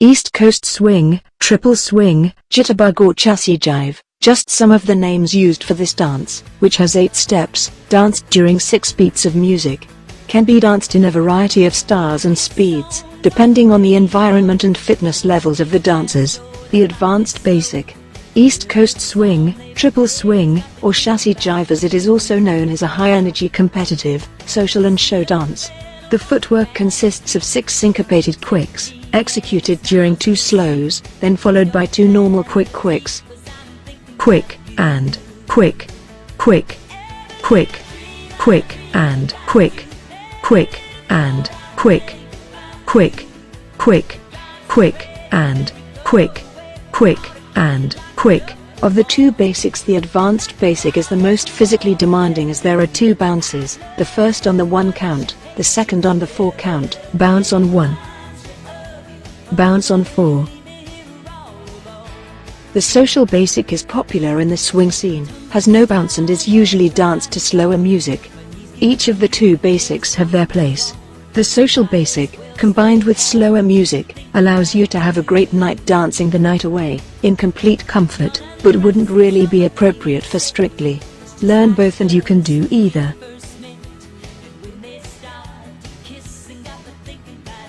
East Coast swing, triple swing, jitterbug or chassis jive, just some of the names used for this dance, which has 8 steps, danced during 6 beats of music. Can be danced in a variety of styles and speeds, depending on the environment and fitness levels of the dancers. The advanced basic East Coast swing, triple swing, or chassis jive as it is also known as a high-energy competitive, social and show dance. The footwork consists of 6 syncopated quicks, executed during 2 slows, then followed by 2 normal quick quicks. Quick, and, quick, quick, quick, quick, and, quick, quick, and, quick, quick, quick, quick, and, quick, quick, and, quick. Of the 2 basics, the advanced basic is the most physically demanding as there are 2 bounces, the first on the 1 count, the second on the 4 count, bounce on 1, bounce on 4. The social basic is popular in the swing scene, has no bounce and is usually danced to slower music. Each of the 2 basics have their place. The social basic, combined with slower music, allows you to have a great night dancing the night away, in complete comfort, but wouldn't really be appropriate for Strictly. Learn both and you can do either.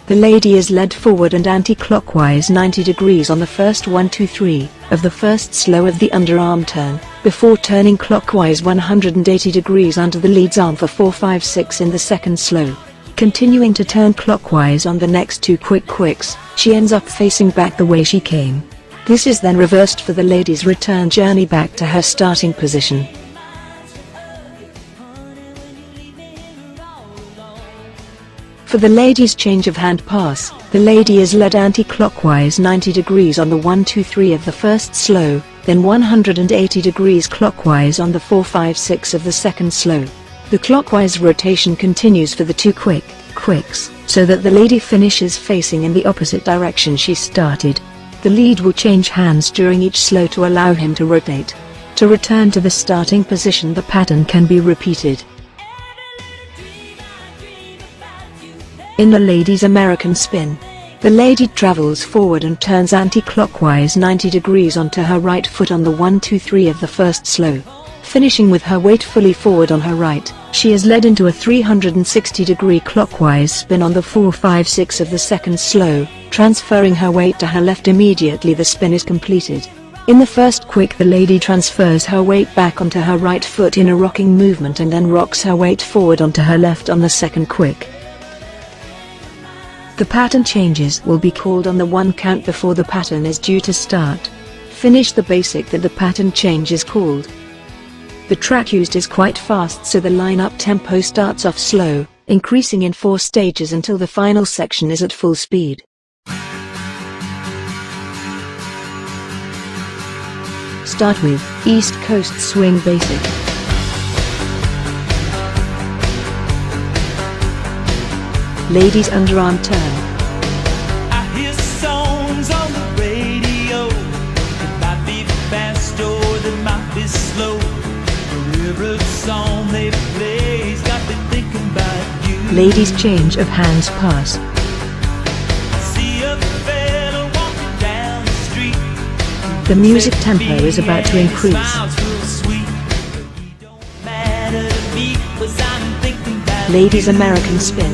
The lady is led forward and anti-clockwise 90 degrees on the first 1, 2, 3 of the first slow of the underarm turn, before turning clockwise 180 degrees under the lead's arm for 4, 5, 6 in the second slow. Continuing to turn clockwise on the next 2 quick quicks, she ends up facing back the way she came. This is then reversed for the lady's return journey back to her starting position. For the lady's change of hand pass, the lady is led anti-clockwise 90 degrees on the 1, 2, 3 of the first slow, then 180 degrees clockwise on the 4, 5, 6 of the second slow. The clockwise rotation continues for the 2 quick quicks, so that the lady finishes facing in the opposite direction she started. The lead will change hands during each slow to allow him to rotate. To return to the starting position, the pattern can be repeated. In the lady's American spin, the lady travels forward and turns anti-clockwise 90 degrees onto her right foot on the 1, 2, 3 of the first slow. Finishing with her weight fully forward on her right, she is led into a 360-degree clockwise spin on the 4, 5, 6 of the second slow, transferring her weight to her left immediately the spin is completed. In the first quick, the lady transfers her weight back onto her right foot in a rocking movement and then rocks her weight forward onto her left on the second quick. The pattern changes will be called on the 1 count before the pattern is due to start. Finish the basic that the pattern change is called. The track used is quite fast, so the line-up tempo starts off slow, increasing in 4 stages until the final section is at full speed. Start with East Coast swing basic. Ladies underarm turn. I hear songs on the radio. It might be fast or they might be slow. Every song they play's got me thinking about you. Ladies change of hands pass. See a fella walking down the street. The music tempo is about to increase. Ladies American spin.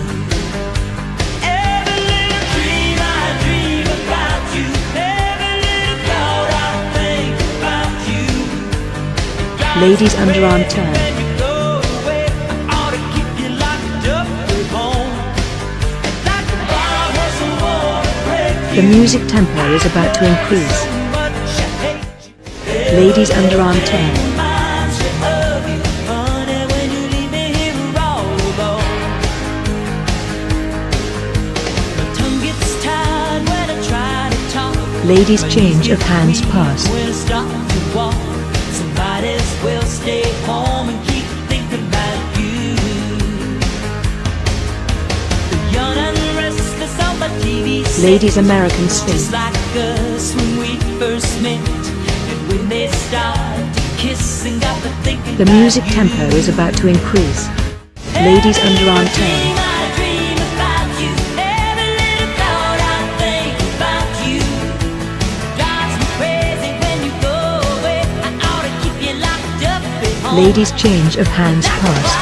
Ladies underarm turn. The music tempo is about to increase. Ladies underarm turn. Ladies change of hands pass. Will stay home and keep thinking about you. The young and restless on the TV set, Ladies American spin. just like us when we first met. And when they start to kiss and got to thinking the music tempo is about to increase. Ladies underarm turn. I dream about you. Every little thought I think about you. Ladies change of hands pass.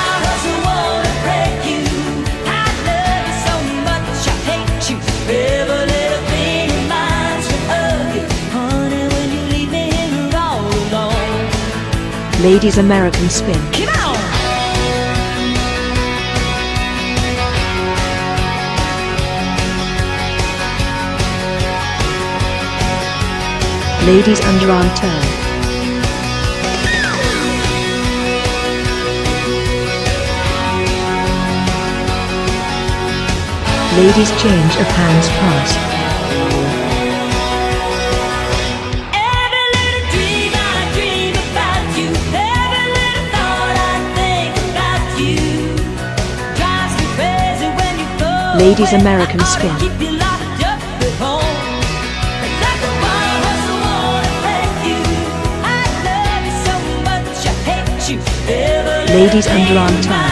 Ladies American spin. Ladies underarm turn. Ladies change of hands pass. Ladies American spin. Ladies underarm turn.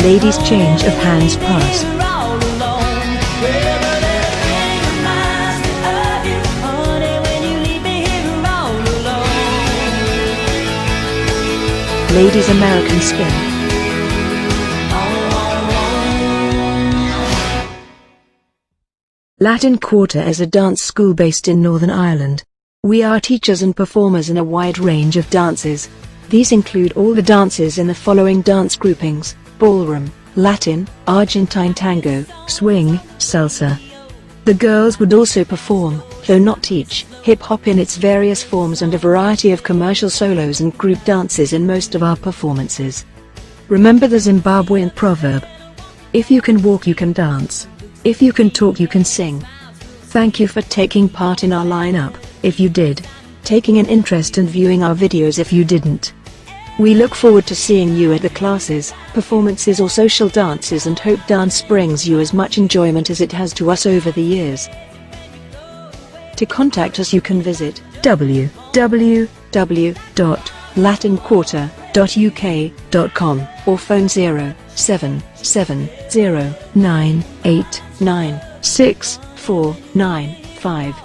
Ladies change of hands pass. Ladies American spin. Latin Quarter is a dance school based in Northern Ireland. We are teachers and performers in a wide range of dances. These include all the dances in the following dance groupings: ballroom, Latin, Argentine tango, swing, salsa. The girls would also perform, though not teach, hip-hop in its various forms and a variety of commercial solos and group dances in most of our performances. Remember the Zimbabwean proverb: if you can walk you can dance. If you can talk you can sing. Thank you for taking part in our lineup, if you did. Taking an interest and viewing our videos if you didn't. We look forward to seeing you at the classes, performances or social dances and hope dance brings you as much enjoyment as it has to us over the years. To contact us you can visit www.latinquarter.uk.com or phone 07709896495.